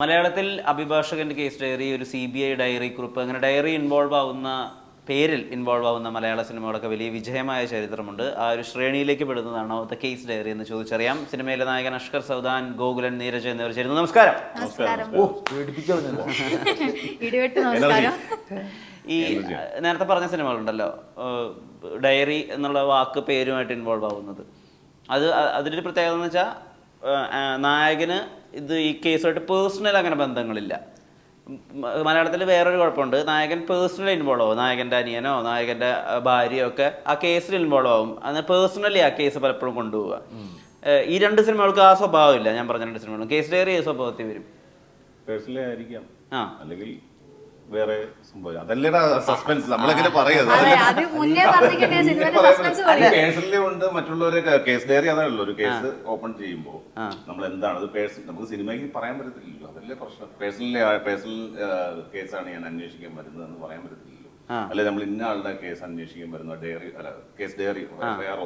മലയാളത്തിൽ അഭിഭാഷകന്റെ case diary, ഒരു CBI diary കുറിപ്പ്, അങ്ങനെ ഡയറി പേരിൽ ഇൻവോൾവ് ആവുന്ന മലയാള സിനിമകളൊക്കെ വലിയ വിജയമായ ചരിത്രമുണ്ട്. ആ ഒരു ശ്രേണിയിലേക്ക് പെടുന്നതാണ് ദ കേസ് ഡയറി എന്ന് ചോദിച്ചറിയാം. സിനിമയിലെ നായകൻ അഷ്കർ സൗദാൻ, ഗോകുലൻ, നീരജ് എന്നിവർ ചേരുന്നു. നമസ്കാരം. ഈ നേരത്തെ പറഞ്ഞ സിനിമകളുണ്ടല്ലോ, ഡയറി എന്നുള്ള വാക്ക് പേരുമായിട്ട് ഇൻവോൾവ് ആവുന്നത്, അതിലൊരു പ്രത്യേകത എന്ന് വെച്ചാൽ നായകന് ഈ കേസുമായിട്ട് പേഴ്സണൽ അങ്ങനെ ബന്ധങ്ങളില്ല. മലയാളത്തിൽ വേറൊരു കുഴപ്പമുണ്ട്, നായകൻ പേഴ്സണലി ഇൻവോൾവ് ആവും. നായകൻ്റെ അനിയനോ നായകൻ്റെ ഭാര്യയോ ഒക്കെ ആ കേസിൽ ഇൻവോൾവ് ആവും. അന്ന് പേഴ്സണലി ആ കേസ് പലപ്പോഴും കൊണ്ടുപോവുക. ഈ രണ്ട് സിനിമകൾക്ക് ആ സ്വഭാവമില്ല. ഞാൻ പറഞ്ഞ രണ്ട് സിനിമകളും കേസ് ഡയറി ഏത് സ്വഭാവത്തിൽ വരും? പേഴ്സണലി ആയിരിക്കാം, അല്ലെങ്കിൽ വേറെ സംഭവം. അതല്ലേടാ സസ്പെൻസ്. നമ്മളെങ്ങനെ പറയുന്നത് പേഴ്സണലി ഉണ്ട്. മറ്റുള്ളവരെ കേസ് ഡയറി അതാണല്ലോ. ഒരു കേസ് ഓപ്പൺ ചെയ്യുമ്പോൾ നമ്മൾ എന്താണ് അത് നമുക്ക് സിനിമയ്ക്ക് പറയാൻ പറ്റത്തില്ലല്ലോ. അതല്ലേ പ്രശ്നം. പേഴ്സണൽ കേസാണ് ഞാൻ അന്വേഷിക്കാൻ വരുന്നത് എന്ന് പറയാൻ പറ്റത്തില്ലല്ലോ. അല്ലെ നമ്മൾ ഇന്ന ആളുടെ കേസ് അന്വേഷിക്കാൻ വരുന്ന ഡയറി അല്ല കേസ് ഡയറി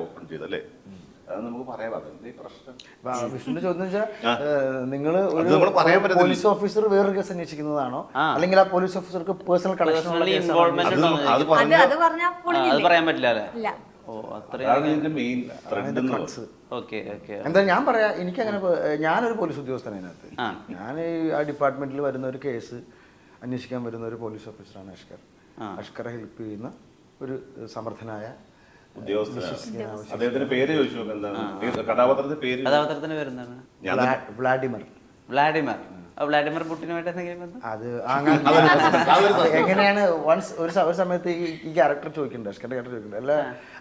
ഓപ്പൺ ചെയ്തല്ലേ, അത് നമുക്ക് പറയാം. അതല്ലേ പ്രശ്നം. വിഷ്ണുവിന്റെ ചോദ്യം വെച്ചാൽ നിങ്ങൾ പോലീസ് ഓഫീസർ വേറൊരു കേസ് അന്വേഷിക്കുന്നതാണോ, അല്ലെങ്കിൽ ആ പോലീസ് ഓഫീസർക്ക് പേഴ്സണൽ കണക്ഷൻ പറയാൻ പറ്റില്ല. എന്താ ഞാൻ പറയാ, എനിക്കങ്ങനെ ഞാനൊരു പോലീസ് ഉദ്യോഗസ്ഥനാണ്. അതിനകത്ത് ഞാൻ ആ ഡിപ്പാർട്ട്മെന്റിൽ വരുന്ന ഒരു കേസ് അന്വേഷിക്കാൻ വരുന്ന ഒരു പോലീസ് ഓഫീസറാണ് അഷ്കർ. അഷ്കറെ ഹെൽപ്പ് ചെയ്യുന്ന ഒരു സമർത്ഥനായ അദ്ദേഹത്തിന്റെ പേര് ചോദിച്ചു. കഥാപാത്രത്തിന്റെ പേര് വ്ളാഡിമർ. വ്ളാഡിമർ പുടിനുമായിട്ട് എന്തെങ്കിലും അത് എങ്ങനെയാണ് ഒരു സമയത്ത് ഈ ക്യാരക്ടർ ചോദിക്കുന്നുണ്ട്, അഷ്കറിന്റെ ക്യാരക്ടർ ചോദിക്കുന്നുണ്ട്. അല്ല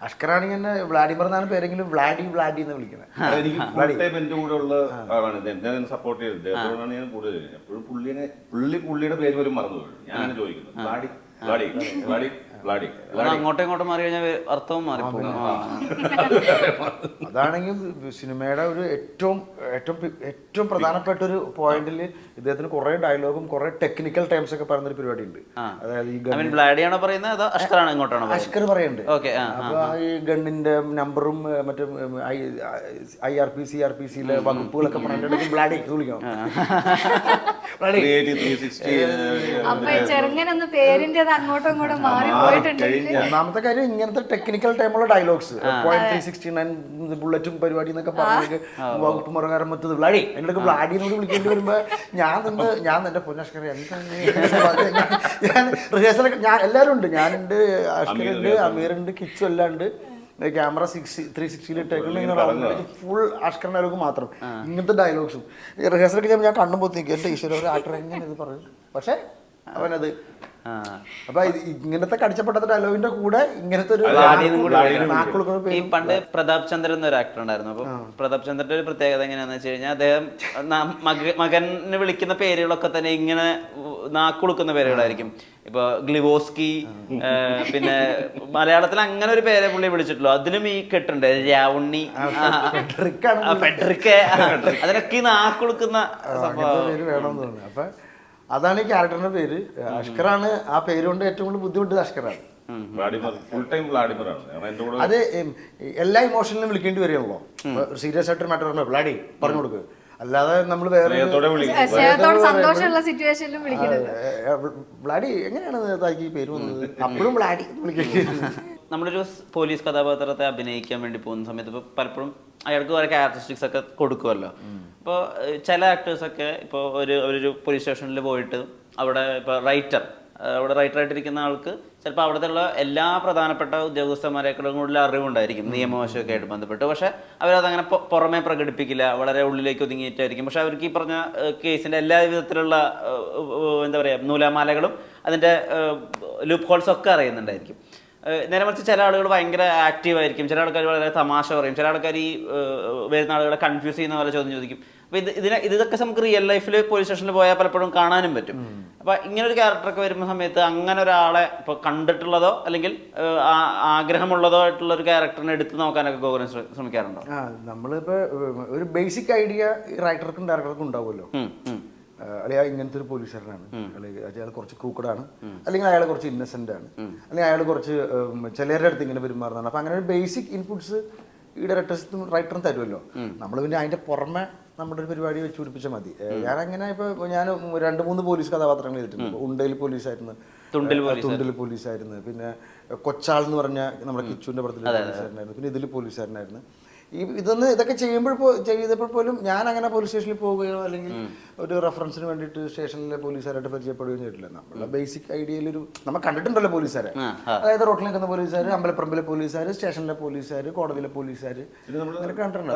അഷ്കറാണെങ്കിൽ തന്നെ വ്ളാഡിമർ എന്നാണ് പേരെങ്കിലും വ്ളാഡി എന്ന് വിളിക്കുന്നത്. എന്റെ കൂടെ ഉള്ള ആളാണ്, എന്നെ സപ്പോർട്ട് ചെയ്തത്. അതുകൊണ്ടാണ് ഞാൻ കൂടുതൽ എപ്പോഴും പുള്ളിയുടെ പേര് പോലും മറന്നുപോയി. ഞാൻ അങ്ങനെ ചോദിക്കുന്നത് അങ്ങോട്ടും ഇങ്ങോട്ടും മാറി കഴിഞ്ഞാൽ അർത്ഥവും മാറിപ്പോകും. അതാണെങ്കിൽ സിനിമയുടെ ഒരു ഏറ്റവും പ്രധാനപ്പെട്ട ഒരു പോയിന്റിൽ ഇദ്ദേഹത്തിന് കുറെ ഡയലോഗും കുറെ ടെക്നിക്കൽ ടേംസ് ഒക്കെ പറയുന്ന ഒരു പരിപാടി ഉണ്ട്. അതായത് അഷ്കർ പറയുന്നുണ്ട്. അപ്പൊ ഈ ഗണ്ണിന്റെ നമ്പറും മറ്റേ IRPC CRPCയിലെ വകുപ്പുകളൊക്കെ പറഞ്ഞിട്ട് ബ്ലാഡി വിളിക്കണം. ഒന്നാമത്തെ കാര്യം ഇങ്ങനത്തെ ടെക്നിക്കൽ ടൈമുള്ള ഡയലോഗ്സ്, 369 ബുള്ളറ്റും പരിപാടി എന്നൊക്കെ പറഞ്ഞ വകുപ്പ് മറകാരം മറ്റത് ബ്ലാഡി, എന്നോടൊക്കെ ബ്ലാഡി എന്നോട് വിളിക്കേണ്ടി വരുമ്പോ ഞാൻ എന്റെ പൊന്നഷ്കർ ഞാൻ റിഹേഴ്സലൊക്കെ എല്ലാവരും ഉണ്ട്. ഞാനുണ്ട്, അഷ്കറുണ്ട്, അമീറുണ്ട്, കിച്ചു എല്ലാം ഉണ്ട്. ക്യാമറ 360 ഇട്ടേക്കുന്ന ഫുൾ അഷ്കർ ഡയലോഗ് മാത്രം. ഇങ്ങനത്തെ ഡയലോഗ്സും റിഹേഴ്സലൊക്കെ ചെയ്യുമ്പോൾ ഞാൻ കണ്ണും പൊത്തിക്കും, എന്റെ ഈശ്വര ഒരു ആക്ടർ എങ്ങനെ ഇത് പറയും. പക്ഷെ അവനത് അപ്പൊ ഇങ്ങനത്തെ കടിച്ചപ്പെട്ട ഡയലോഗിന്റെ കൂടെ ഇങ്ങനത്തെ ഒരു ഈ പണ്ട് പ്രതാപ് ചന്ദ്രൻ എന്നൊരു ആക്ടർ ഉണ്ടായിരുന്നു. അപ്പൊ പ്രതാപ് ചന്ദ്രന്റെ ഒരു പ്രത്യേകത എങ്ങനെയാന്ന് വെച്ച് കഴിഞ്ഞാൽ അദ്ദേഹം മകനെ വിളിക്കുന്ന പേരുകളൊക്കെ തന്നെ ഇങ്ങനെ നാക്കുളുക്കുന്ന പേരുകളായിരിക്കും. ഇപ്പൊ ഗ്ലിവോസ്കി, പിന്നെ മലയാളത്തിൽ അങ്ങനെ ഒരു പേരെ പുള്ളി വിളിച്ചിട്ടുള്ളൂ. അതിലും ഈ കെട്ടുണ്ട് രാവുണ്ണി, ഫെഡറിക്ക, അതിനൊക്കെ ഈ നാക്കുളുക്കുന്ന സംഭവം. അപ്പൊ അതാണ് ഈ ക്യാരക്ടറിന്റെ പേര്. അഷ്കറാണ് ആ പേര് കൊണ്ട് ഏറ്റവും കൂടുതൽ ബുദ്ധിമുട്ട് അഷ്കറാണ്. അത് എല്ലാ ഇമോഷനിലും വിളിക്കേണ്ടി വരികയാണല്ലോ. സീരിയസ് ആയിട്ടൊരു മാറ്റർ പറഞ്ഞോ വ്ളാഡി പറഞ്ഞു കൊടുക്കുക, അല്ലാതെ നമ്മൾ വേറെ വ്ളാഡി എങ്ങനെയാണ് ഈ പേര് വന്നത്, അപ്പോഴും വ്ളാഡി വിളിക്കേണ്ടി. നമ്മളൊരു പോലീസ് കഥാപാത്രത്തെ അഭിനയിക്കാൻ വേണ്ടി പോകുന്ന സമയത്ത് ഇപ്പോൾ പലപ്പോഴും അയാൾക്ക് കുറെ ക്യാരക്ടറിസ്റ്റിക്സ് ഒക്കെ കൊടുക്കുമല്ലോ. ഇപ്പോൾ ചില ആക്ടേഴ്സൊക്കെ ഇപ്പോൾ ഒരു പോലീസ് സ്റ്റേഷനിൽ പോയിട്ട് അവിടെ ഇപ്പോൾ റൈറ്ററായിട്ടിരിക്കുന്ന ആൾക്ക് ചിലപ്പോൾ അവിടുത്തെ ഉള്ള എല്ലാ പ്രധാനപ്പെട്ട ഉദ്യോഗസ്ഥന്മാരെക്കാളും കൂടുതൽ അറിവുണ്ടായിരിക്കും നിയമവശമൊക്കെ ആയിട്ട് ബന്ധപ്പെട്ട്. പക്ഷെ അവരതങ്ങനെ പുറമേ പ്രകടിപ്പിക്കില്ല, വളരെ ഉള്ളിലേക്ക് ഒതുങ്ങിയിട്ടായിരിക്കും. പക്ഷെ അവർക്ക് ഈ പറഞ്ഞ കേസിൻ്റെ എല്ലാ വിധത്തിലുള്ള എന്താ പറയുക നൂലാമാലകളും അതിൻ്റെ ലൂപ്പ് ഹോൾസും ഒക്കെ അറിയുന്നുണ്ടായിരിക്കും. നേരെ മറിച്ച് ചില ആളുകൾ ഭയങ്കര ആക്റ്റീവായിരിക്കും, ചില ആൾക്കാർ വളരെ തമാശ പറയും, ചില ആൾക്കാർ ഈ വരുന്ന ആളുകളെ കൺഫ്യൂസ് ചെയ്യുന്ന പോലെ ചോദ്യം ചോദിക്കും. അപ്പോൾ ഇതൊക്കെ നമുക്ക് റിയൽ ലൈഫിൽ പോലീസ് സ്റ്റേഷനിൽ പോയാൽ പലപ്പോഴും കാണാനും പറ്റും. അപ്പോൾ ഇങ്ങനെ ഒരു ക്യാരക്ടറൊക്കെ വരുന്ന സമയത്ത് അങ്ങനെ ഒരാളെ ഇപ്പോൾ കണ്ടിട്ടുള്ളതോ അല്ലെങ്കിൽ ആഗ്രഹമുള്ളതോ ആയിട്ടുള്ള ഒരു ക്യാരക്ടറിനെ എടുത്ത് നോക്കാനൊക്കെ ഗോകുലൻ ശ്രമിക്കാറുണ്ടോ? നമ്മളിപ്പോൾ ഒരു ബേസിക് ഐഡിയ റൈറ്റർക്കും ഡയറക്ടർക്കും ഉണ്ടാവുമല്ലോ. അല്ലെങ്കിൽ ഇങ്ങനത്തെ ഒരു പോലീസുകാരനാണ്, അല്ലെങ്കിൽ അയാൾ കുറച്ച് ക്രൂക്കഡാണ്, അല്ലെങ്കിൽ അയാൾ കുറച്ച് ഇന്നസെന്റ് ആണ്, അല്ലെങ്കിൽ അയാൾ കുറച്ച് ചിലരുടെ അടുത്ത് ഇങ്ങനെ പെരുമാറുന്നതാണ്. അപ്പൊ അങ്ങനെ ഒരു ബേസിക് ഇൻപുട്സ് ഈ ഡയറക്ടേഴ്സും റൈറ്ററും തരുമല്ലോ. നമ്മൾ പിന്നെ അതിന്റെ പുറമെ നമ്മുടെ ഒരു പരിപാടി വെച്ച് പിടിപ്പിച്ചാൽ മതി. ഞാൻ അങ്ങനെ ഇപ്പൊ ഞാൻ 2-3 പോലീസ് കഥാപാത്രങ്ങൾ ചെയ്തിട്ടുണ്ട്. ഉണ്ടയിൽ പോലീസായിരുന്നു, തുണ്ടിൽ പോലീസായിരുന്നു, പിന്നെ കൊച്ചാൾ എന്ന് പറഞ്ഞ നമ്മുടെ കിച്ചുവിന്റെ പടത്തിൽ പോലീസുകാരനായിരുന്നു, പിന്നെ ഇതിൽ പോലീസുകാരനായിരുന്നു. ഇതൊക്കെ ചെയ്തപ്പോൾ പോലും ഞാൻ അങ്ങനെ പോലീസ് സ്റ്റേഷനിൽ പോവുകയോ അല്ലെങ്കിൽ ഒരു റെഫറൻസിന് വേണ്ടിയിട്ട് സ്റ്റേഷനിലെ പോലീസുകാരായിട്ട് പരിചയപ്പെടുകയോ ചെയ്തിട്ടില്ല. നമ്മളെ ബേസിക് ഐഡിയയിലൊരു നമ്മൾ കണ്ടിട്ടുണ്ടല്ലോ പോലീസുകാരെ, അതായത് റോട്ടിൽ നിൽക്കുന്ന പോലീസുകാർ, അമ്പലപ്പറമ്പിലെ പോലീസുകാർ, സ്റ്റേഷനിലെ പോലീസുകാർ, കോടതിയിലെ പോലീസുകാർ, അങ്ങനെ കണ്ടിട്ടുണ്ട്.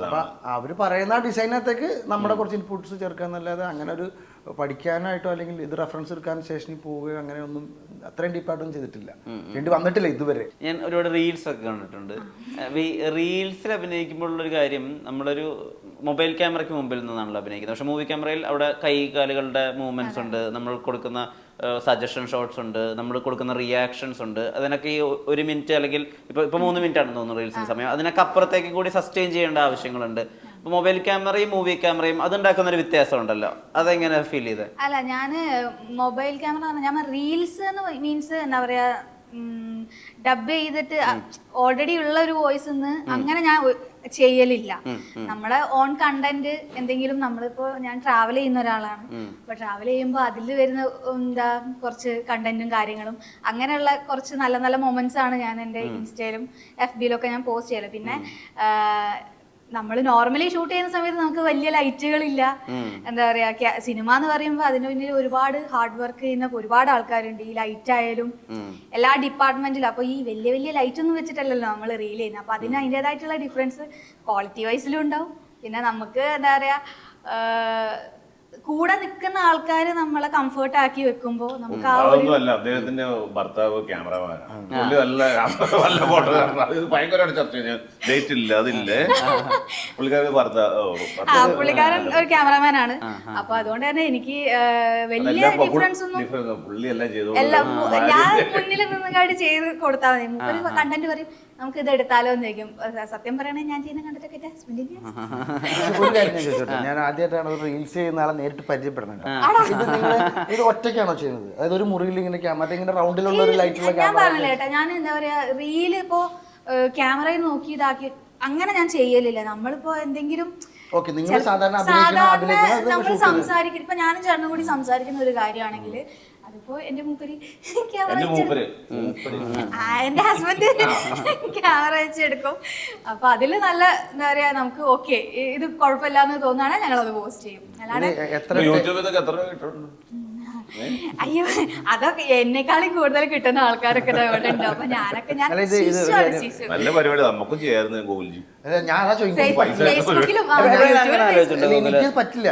അപ്പൊ അവര് പറയുന്ന ഡിസൈനകത്തേക്ക് നമ്മുടെ കുറച്ച് ഇൻപുട്സ് ചേർക്കാന്നല്ലാതെ അങ്ങനെ ഒരു പഠിക്കാനായിട്ടോ അല്ലെങ്കിൽ ഇത് റെഫറൻസ് എടുക്കാൻ സ്റ്റേഷനിൽ പോവുകയോ അങ്ങനെ ഒന്നും അത്രയും ഡീപ്പായിട്ടൊന്നും ചെയ്തിട്ടില്ല, വേണ്ടി വന്നിട്ടില്ല ഇതുവരെ. ഞാൻ ഒരുപാട് റീൽസ് ഒക്കെ കണ്ടിട്ടുണ്ട്. റീൽസിൽ അഭിനയിക്കുമ്പോഴുള്ളൊരു കാര്യം, നമ്മളൊരു മൊബൈൽ ക്യാമറയ്ക്ക് മുമ്പിൽ നിന്നാണല്ലോ അഭിനയിക്കുന്നത്. പക്ഷെ മൂവി ക്യാമറയിൽ അവിടെ കൈകാലുകളുടെ മൂവ്മെന്റ്സ് ഉണ്ട്, നമ്മൾ കൊടുക്കുന്ന സജഷൻ ഷോട്ട്സ് ഉണ്ട്, നമ്മൾ കൊടുക്കുന്ന റിയാക്ഷൻസ് ഉണ്ട്. അതിനൊക്കെ ഈ 1 മിനിറ്റ് അല്ലെങ്കിൽ ഇപ്പൊ 3 മിനിറ്റ് ആണെന്ന് തോന്നുന്നു റീൽസിന് സമയം, അതിനൊക്കെ അപ്പുറത്തേക്ക് കൂടി സസ്റ്റെയിൻ ചെയ്യേണ്ട ആവശ്യങ്ങളുണ്ട്. ഇപ്പൊ മൊബൈൽ ക്യാമറയും മൂവി ക്യാമറയും അതുണ്ടാക്കുന്ന ഒരു വ്യത്യാസം ഉണ്ടല്ലോ, അതെങ്ങനെ ഫീൽ ചെയ്ത്? അല്ല, ഞാന് മൊബൈൽ ക്യാമറ ഞാൻ റീൽസ് എന്ന് മീൻസ് എന്താ പറയാ, ഡബ് ചെയ്തിട്ട് ഓൾറെഡി ഉള്ള ഒരു വോയിസ് അങ്ങനെ ഞാൻ ചെയ്യലില്ല. നമ്മുടെ ഓൺ കണ്ടന്റ് എന്തെങ്കിലും, നമ്മളിപ്പോ ഞാൻ ട്രാവൽ ചെയ്യുന്ന ഒരാളാണ്, അപ്പൊ ട്രാവൽ ചെയ്യുമ്പോൾ അതിൽ വരുന്ന കുറച്ച് കണ്ടന്റും കാര്യങ്ങളും അങ്ങനെയുള്ള കുറച്ച് നല്ല നല്ല മൊമെന്റ്സ് ആണ് ഞാൻ എൻ്റെ ഇൻസ്റ്റയിലും FB-യിലും ഒക്കെ ഞാൻ പോസ്റ്റ് ചെയ്യല്. പിന്നെ നമ്മൾ നോർമലി ഷൂട്ട് ചെയ്യുന്ന സമയത്ത് നമുക്ക് വലിയ ലൈറ്റുകളില്ല, എന്താ പറയാ, സിനിമ എന്ന് പറയുമ്പോൾ അതിന് പിന്നിൽ ഒരുപാട് ഹാർഡ് വർക്ക് ചെയ്യുന്ന ഒരുപാട് ആൾക്കാരുണ്ട്, ഈ ലൈറ്റ് ആയാലും എല്ലാ ഡിപ്പാർട്ട്മെന്റിലും. അപ്പൊ ഈ വലിയ വലിയ ലൈറ്റ് ഒന്നും വെച്ചിട്ടല്ലല്ലോ നമ്മൾ റീൽ ചെയ്യുന്നത്. അപ്പൊ അതിന് അതിൻ്റെതായിട്ടുള്ള ഡിഫറൻസ് ക്വാളിറ്റി വൈസിലും ഉണ്ടാവും. പിന്നെ നമുക്ക് എന്താ പറയാ, കൂടെ നിൽക്കുന്ന ആൾക്കാര് നമ്മളെ കംഫർട്ട് ആക്കി വെക്കുമ്പോ നമുക്ക് ആ ഒരു അദ്ദേഹത്തിന്റെ ഭർത്താവ് ക്യാമറമാനാണ്, ഭയങ്കരമായിട്ട് ചർച്ച ചെയ്ത് ഡേറ്റ് ഇല്ല അതില്ലേ പുള്ളിക്കാരൻ ഒരു ക്യാമറമാൻ ആണ്. അപ്പൊ അതുകൊണ്ട് തന്നെ എനിക്ക് വലിയ ഡിഫറൻസ് ഒന്നും എല്ലാം ഞാൻ മുന്നിൽ നിന്നുകാട്ട് ചെയ്ത് കൊടുത്താൽ മതി. മുപ്പത് കണ്ടന്റ് പറയും നമുക്ക് ഇത് എടുത്താലോ എന്ന് ചോദിക്കും. സത്യം പറയണേ, ഞാൻ ചെയ്യുന്ന കണ്ടിട്ടൊക്കെ എന്റെ ഹസ്ബൻഡിന്റെ ഞാൻ ആദ്യമായിട്ടാണ് റീൽസ് ചെയ്യുന്ന ആളെ നേരിട്ട് പരിചയപ്പെടുന്നത്. ഇത് ഒറ്റയ്ക്കാണോ ചെയ്യുന്നത്? അതായത് ഒരു മുറിയിൽ ഇങ്ങനെ ഇങ്ങനെ റൗണ്ടിലുള്ള ഒരു ലൈറ്റുള്ള ഞാൻ പറഞ്ഞില്ല ചേട്ടാ, ഞാൻ എന്താ പറയാ, റീല് ഇപ്പോ ക്യാമറയിൽ നോക്കി ഇതാക്കി അങ്ങനെ ഞാൻ ചെയ്യലില്ല. നമ്മളിപ്പോ എന്തെങ്കിലും സാധാരണ നമ്മൾ സംസാരിക്കും, ഇപ്പൊ ഞാനും ചേട്ടനും കൂടി സംസാരിക്കുന്ന ഒരു കാര്യമാണെങ്കിൽ അതിപ്പോ എന്റെ മൂപ്പര് എന്റെ ഹസ്ബൻഡ് ക്യാമറ വെച്ചെടുക്കും. അപ്പൊ അതില് നല്ല എന്താ പറയാ, നമുക്ക് ഓക്കെ ഇത് കുഴപ്പമില്ലാന്ന് തോന്നുകയാണെങ്കിൽ ഞങ്ങൾ അത് പോസ്റ്റ് ചെയ്യും. അല്ലാതെ അയ്യോ, അതൊക്കെ എന്നെക്കാളും കൂടുതൽ കിട്ടുന്ന ആൾക്കാരൊക്കെ ഇവിടെ ഉണ്ട്. അപ്പൊ ഞാനൊക്കെ ഞാൻ ഫേസ്ബുക്കിലും പറ്റില്ല.